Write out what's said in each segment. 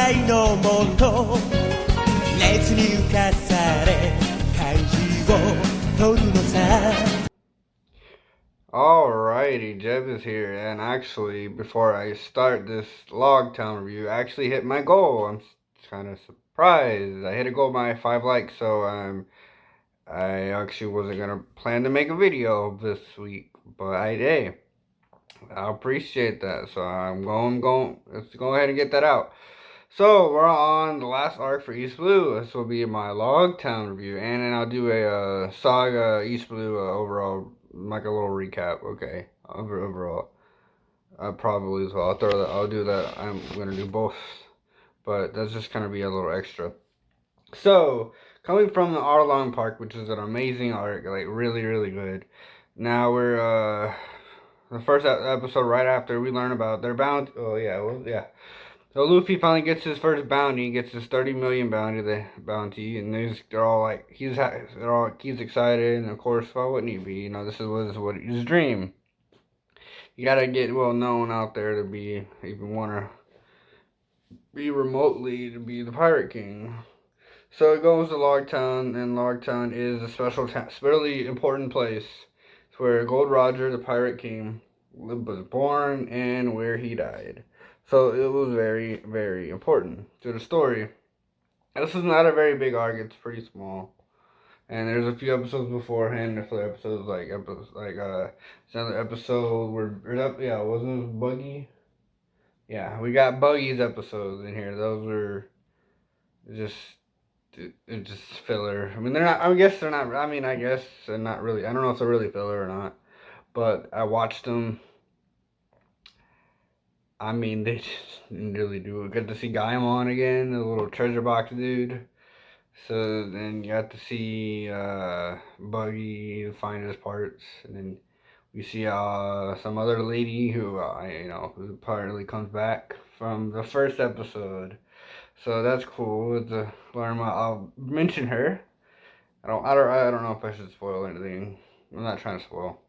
愛のもと熱に浮かされ漢字を取るのさ Alrighty, Jeb is here, and actually, before I start this Lougetown review, I actually hit my goal. I'm kind of surprised. I hit a goal by 5 likes, so I actually wasn't gonna plan to make a video this week, but hey, I appreciate that. So I'm going. Let's go ahead and get that out. So we're on the last arc for East Blue. This will be my Lougetown review, and then I'll do a Saga East Blue overall, like a little recap. Okay, overall, probably as well. I'll do that. I'm gonna do both, but that's just gonna be a little extra. So coming from the Arlong Park, which is an amazing arc, like really really good. Now we're the first episode right after we learn about their bounty. Oh yeah, well, yeah. So Luffy finally gets his first bounty. He gets his 30 million bounty, and they're all like, he's excited, and of course, why wouldn't he be? You know, this is what his dream. You gotta get well known out there to be even wanna be remotely to be the Pirate King. So it goes to Lougetown, and Lougetown is a really important place. It's where Gold Roger, the Pirate King, was born and where he died. So it was very, very important to the story. This is not a very big arc; it's pretty small. And there's a few episodes beforehand, a few episodes it's another episode where wasn't it Buggy? Yeah, we got Buggy's episodes in here. Those were just just filler. I mean, they're not. I guess they're not. I mean, I guess they're not really. I don't know if they're really filler or not. But I watched them. I mean, they just didn't really do it. Got to see Gaimon again, the little treasure box dude. So then you got to see Buggy find his parts, and then we see some other lady who who apparently comes back from the first episode. So that's cool to learn about. I'll mention her. I don't know if I should spoil anything. I'm not trying to spoil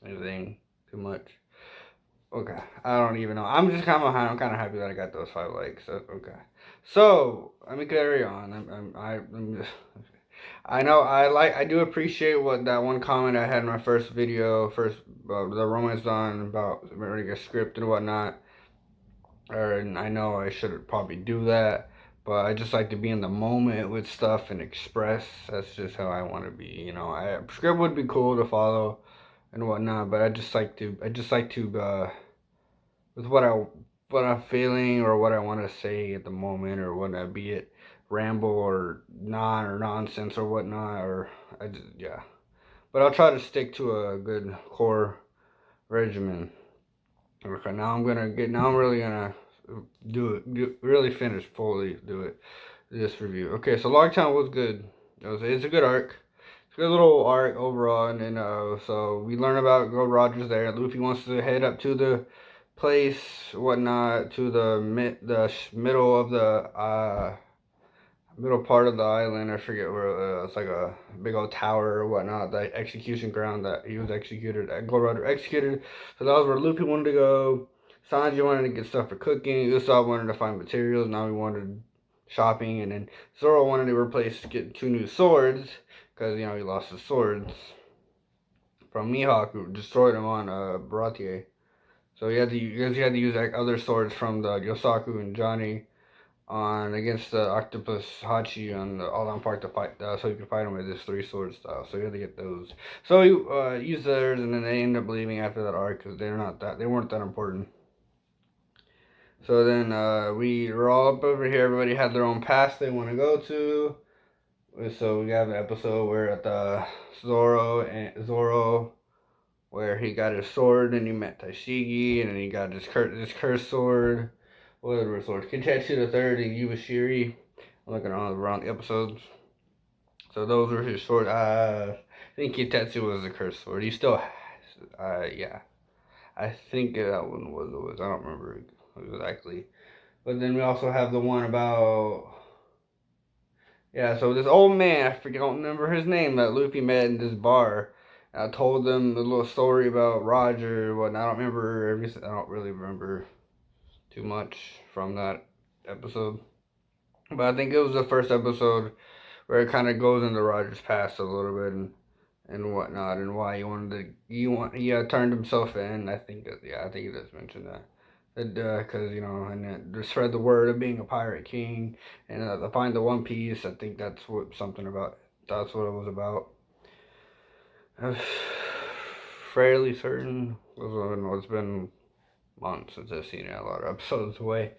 anything too much. Okay, I don't even know. I'm kind of happy that I got those 5 likes. Okay, so let me carry on. I know I do appreciate what that one comment I had in my first video, the romance on about writing a script and whatnot. And I know I should probably do that, but I just like to be in the moment with stuff and express. That's just how I want to be. You know, script would be cool to follow and whatnot, but I just like to with what I'm feeling or what I want to say at the moment or whatnot, be it ramble or nonsense or whatnot, or yeah. But I'll try to stick to a good core regimen. Okay, now I'm really gonna really finish fully do it this review. Okay, so Lockdown was good. It's a good arc. It's a good little arc overall, and then so we learn about Gold Rogers there. Luffy wants to head up to the place, whatnot, to the middle of the middle part of the island. I forget where it's like a big old tower or whatnot. The execution ground that he was executed at. Gold Roger executed. So that was where Luffy wanted to go. Sanji wanted to get stuff for cooking. Usopp wanted to find materials. Now we wanted shopping, and then Zoro wanted to get 2 new swords because he lost his swords from Mihawk, who destroyed him on Baratier. So he had to use like other swords from the Yosaku and Johnny on against the Octopus Hachi on the All Down Park to fight, so he could fight him with his 3 sword style. So he had to get those. So he used theirs, and then they ended up leaving after that arc because they weren't that important. So then we were all up over here. Everybody had their own path they want to go to. So we have an episode where at the Zoro where he got his sword and he met Taishigi, and then he got this cursed sword. What other swords? Kitetsu the Third and Yubashiri. I'm looking around the episodes. So those were his swords. I think Kitetsu was the cursed sword. He still has. Yeah. I think that one was. I don't remember exactly. But then we also have the one about. Yeah, so this old man, I don't remember his name, that Luffy met in this bar. I told them a little story about Roger and whatnot. I don't really remember too much from that episode. But I think it was the first episode where it kind of goes into Roger's past a little bit and whatnot, and why he turned himself in. I think I think he does mention that. Because and it spread the word of being a pirate king, and to find the One Piece. I think that's what something about. That's what it was about. I'm fairly certain. It's been months since I've seen it. A lot of episodes away.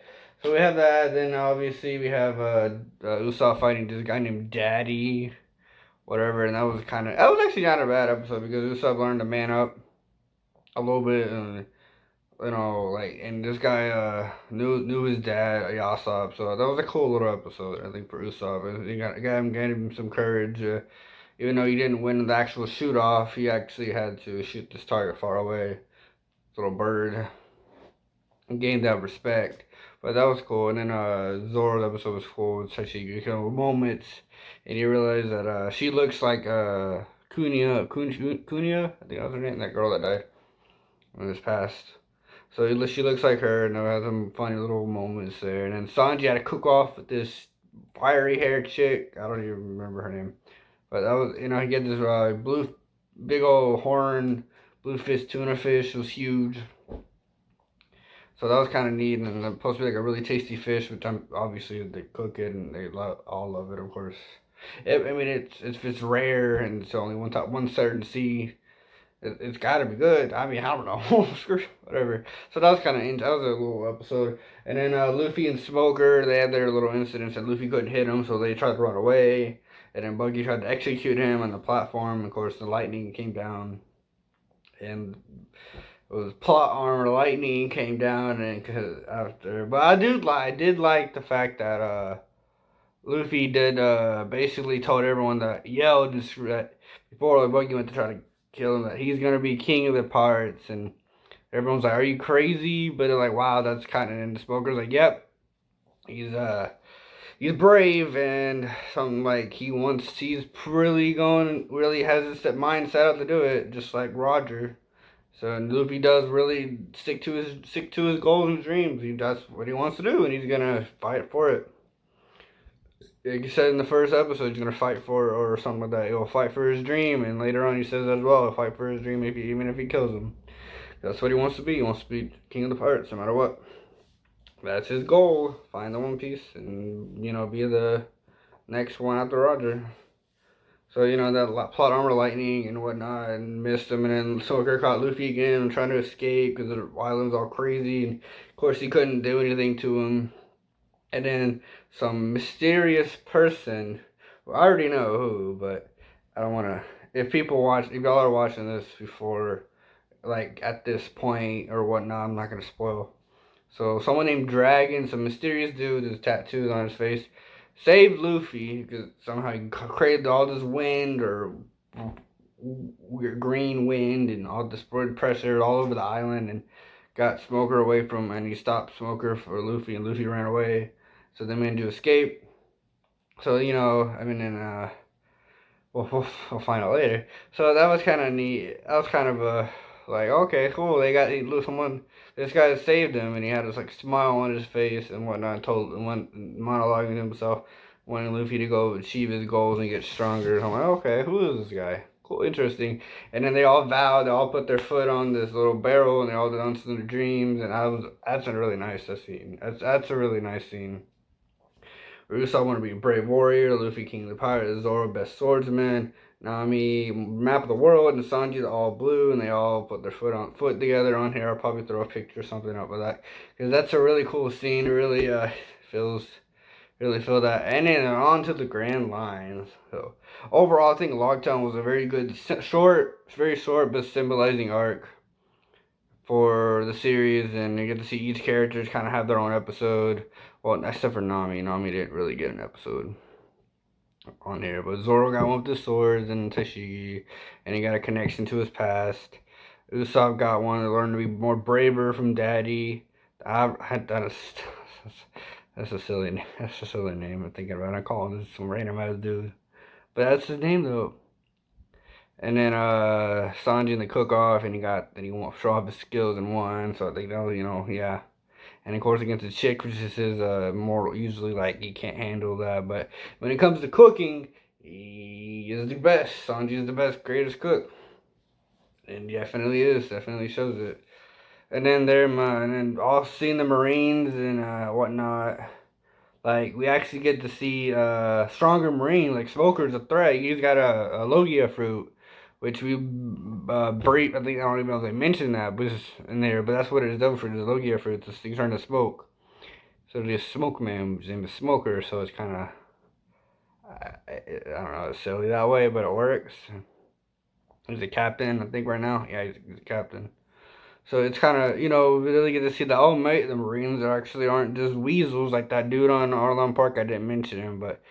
So we have that. Then obviously we have Usopp fighting this guy named Daddy, whatever, and that was actually not a bad episode because Usopp learned to man up a little bit, and and this guy knew his dad Yasop, so that was a cool little episode I think for Usopp. And he gave him some courage, even though he didn't win the actual shoot off. He actually had to shoot this target far away, this little bird, and gained that respect. But that was cool. And then Zoro's episode was cool. It's actually moments, and you realize that she looks like Kunia, I think that was her name, that girl that died in this past. So she looks like her, and there had some funny little moments there. And then Sanji had to cook off with this fiery haired chick. I don't even remember her name, but that was he get this big old horn, bluefish tuna fish. It was huge. So that was kind of neat, and it's supposed to be like a really tasty fish, which obviously they cook it and they all love it, of course. I mean, it's rare and it's only one certain sea. It's got to be good. I mean, I don't know, whatever. So that was that was a little episode. And then Luffy and Smoker, they had their little incidents that Luffy couldn't hit him, so they tried to run away. And then Buggy tried to execute him on the platform. Of course, the lightning came down, and it was plot armor. Lightning came down, and but I did like the fact that Luffy did basically told everyone that yelled before Buggy went to try to kill him that he's gonna be king of the pirates, and everyone's like, "Are you crazy?" But they're like, "Wow, that's kind of." And the Smoker's like, "Yep, he's brave and something like he's really has his mind set up to do it, just like Roger." So and Luffy does really stick to his goals and dreams. That's what he wants to do, and he's gonna fight for it. Like you said in the first episode, he's gonna fight for it or something like that. He'll fight for his dream, and later on he says as well, he'll fight for his dream even if he kills him. That's what he wants to be. He wants to be king of the pirates, no matter what. That's his goal. Find the One Piece, and be the next one after Roger. So that plot armor lightning and whatnot, and missed him, and then Smoker caught Luffy again, trying to escape because the island's all crazy, and of course he couldn't do anything to him. And then some mysterious person, well, I already know who, but I don't want to. If y'all are watching this before, like at this point or whatnot, I'm not gonna spoil. So someone named Dragon, some mysterious dude, is tattooed on his face, saved Luffy because somehow he created all this wind or weird green wind and all this blood pressure all over the island and got Smoker away from, and he stopped Smoker for Luffy, and Luffy ran away. So they managed to escape. So I mean, and we'll find out later. So that was kind of neat. That was kind of like, okay, cool. They got someone. This guy saved him, and he had this like smile on his face and whatnot. And went monologuing to himself, wanting Luffy to go achieve his goals and get stronger. So I'm like, okay, who is this guy? Cool, interesting. And then they all vowed. They all put their foot on this little barrel, and they all danced in their dreams. And that's a really nice scene. That's a really nice scene. Usopp want to be a brave warrior, Luffy king of the pirates, Zoro best swordsman, Nami map of the world, and Sanji all blue, and they all put their foot together on here. I'll probably throw a picture or something up with that because that's a really cool scene. It really feel that. And then on to the Grand Line. So overall, I think Lougetown was a very good very short but symbolizing arc for the series, and you get to see each character kind of have their own episode. Well, except for Nami. Nami didn't really get an episode on here, but Zoro got one with the swords and Tashigi, and he got a connection to his past. Usopp got one to learn to be more braver from Daddy. That's a silly name. That's a silly name. I'm thinking about it. I call him some random ass dude, but that's his name though. And then Sanji in the cook off, and he won't show off his skills in one. So I think that was yeah. And of course against a chick, which is his mortal, usually like he can't handle that. But when it comes to cooking, he is the best. Sanji is the best, greatest cook. And definitely is, definitely shows it. And then and then all seeing the Marines and whatnot. Like we actually get to see stronger Marine, like Smoker's a threat. He's got a Logia fruit, which we brief. I think I don't even know if they mentioned that, but it's in there. But that's what it is done for the Logia fruit. This thing's trying to smoke. So this Smoke Man, his name is Smoker. So it's kind of I don't know, it's silly that way, but it works. He's a captain, I think right now. Yeah, he's a captain. So it's kind of, you know, we really get to see that, oh, mate, the Marines actually aren't just weasels like that dude on Arlon Park. I didn't mention him, but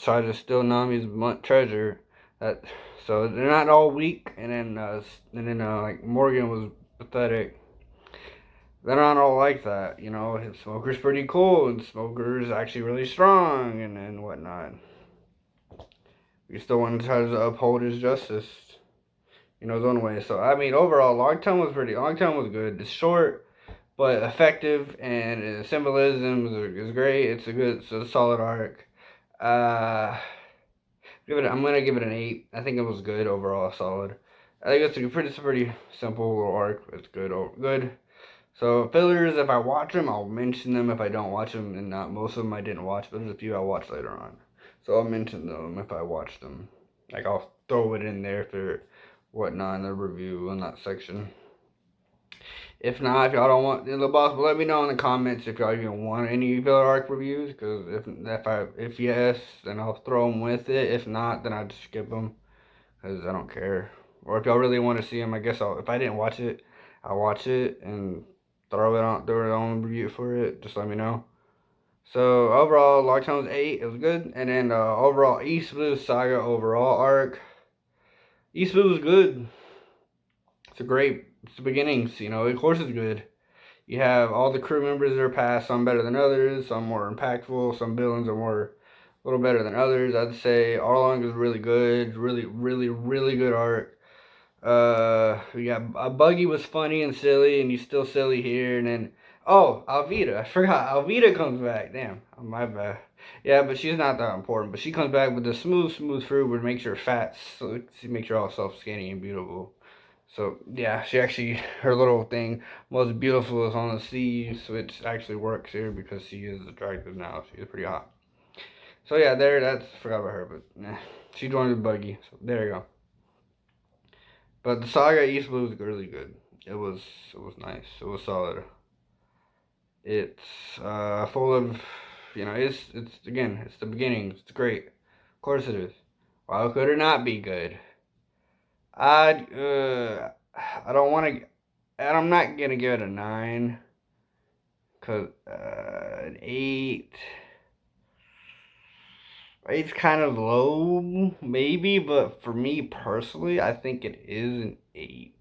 try to steal Nami's treasure. That So they're not all weak, and then like Morgan was pathetic. They're not all like that, you know. Smoker's pretty cool, and Smoker's actually really strong, and whatnot. We still want to try to uphold his justice, you know, his own way. So I mean, overall, Lougetown was good. It's short but effective, and the symbolism is great. It's a solid arc. Uh, I'm gonna give it an 8. I think it was good overall, solid. I think it's a pretty simple little arc. It's good. So fillers, if I watch them, I'll mention them. If I don't watch them, and not most of them I didn't watch, but there's a few I'll watch later on. So I'll mention them if I watch them. Like I'll throw it in there for whatnot in the review in that section. If not, if y'all don't want the boss, let me know in the comments if y'all even want any filler arc reviews. Because if yes, then I'll throw them with it. If not, then I'll just skip them because I don't care. Or if y'all really want to see them, I guess if I didn't watch it, I'll watch it and throw it on review for it. Just let me know. So overall, Lockdown was 8. It was good. And then overall, East Blue Saga overall arc. East Blue was good. It's the beginnings, you know. Of course, it's good. You have all the crew members that are passed, some better than others, some more impactful, some villains are a little better than others. I'd say Arlong is really good, really good arc. Yeah, Buggy was funny and silly, and he's still silly here. And then, oh, Alvida, I forgot, Alvida comes back. Damn, my bad. Yeah, but she's not that important. But she comes back with the smooth fruit, which makes her fat, so she makes her all soft, skinny, and beautiful. So yeah, her little thing, most beautiful is on the seas, which actually works here because she is attractive now. She's pretty hot. So yeah, forgot about her, but she joined the buggy. So there you go. But the Saga East Blue was really good. It was nice. It was solid. It's full of, you know, it's the beginning. It's great. Of course it is. Why could it not be good? I don't want to. And I'm not gonna give it a 9, cause an 8. 8's kind of low, maybe, but for me personally, I think it is an 8.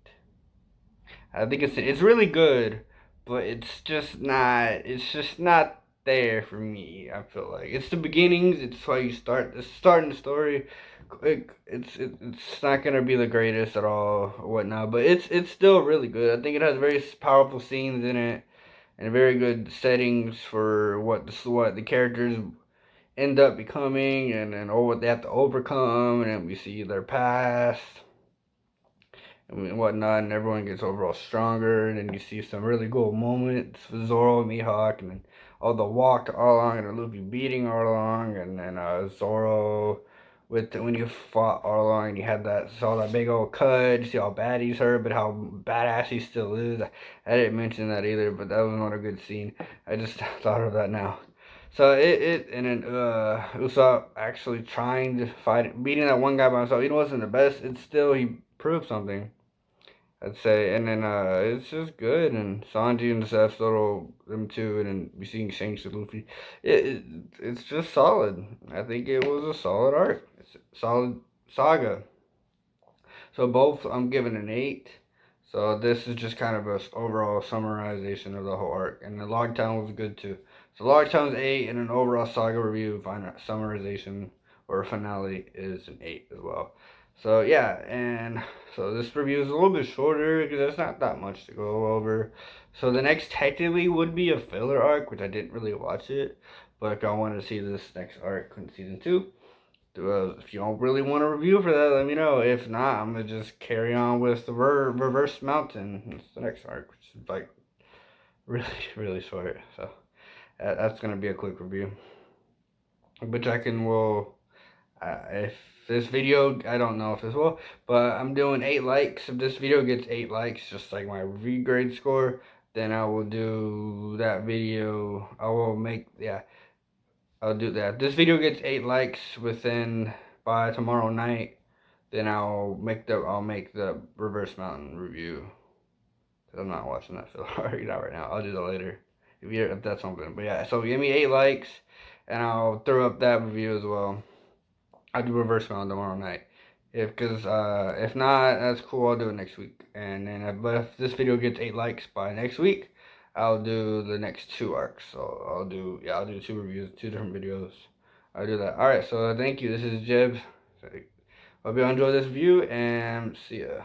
I think it's really good, but it's just not. It's just not there for me. I feel like it's the beginnings. It's why you start. It's starting the story. It's not gonna be the greatest at all or whatnot, but it's still really good. I think it has very powerful scenes in it and very good settings for what the characters end up becoming and what they have to overcome, and then we see their past and whatnot, and everyone gets overall stronger, and then you see some really cool moments with Zoro and Mihawk, and then all the walk to Arlong and Luffy beating Arlong, and then Zoro when you fought Arlong and you had saw that big old cut, you see how bad he's hurt, but how badass he still is. I didn't mention that either, but that was not a good scene. I just thought of that now. So and then Usopp actually trying to beating that one guy by himself. He wasn't the best. It's still, he proved something, I'd say. And then it's just good. And Sanji and Seth little them too, and then we seeing Shanks and Luffy. It's just solid. I think it was a solid arc. It's a solid saga. So both I'm giving an 8. So this is just kind of a overall summarization of the whole arc. And the Lougetown was good too. So Lougetown's 8, and an overall saga review, summarization or finale is an 8 as well. So yeah, and so this review is a little bit shorter because there's not that much to go over. So the next technically would be a filler arc, which I didn't really watch it, but if y'all want to see this next arc in season 2, if you don't really want a review for that, let me know. If not, I'm gonna just carry on with the reverse mountain. It's the next arc, which is like really really short. So that's gonna be a quick review, which I can will if this video, I don't know if this will, but I'm doing 8 likes. If this video gets 8 likes, just like my review grade score, then I will do that video. I will make, yeah, I'll do that. If this video gets 8 likes by tomorrow night, then I'll make the Reverse Mountain review. Cause I'm not watching that film right now. I'll do that later. If that's something. But yeah, so give me 8 likes, and I'll throw up that review as well. I'll do Reverse Mountain tomorrow night. If not, that's cool. I'll do it next week. And then, but if this video gets 8 likes by next week, I'll do the next 2 arcs. So I'll do 2 reviews, 2 different videos. I'll do that. All right. So thank you. This is Jeb. Hope you enjoy this review, and see ya.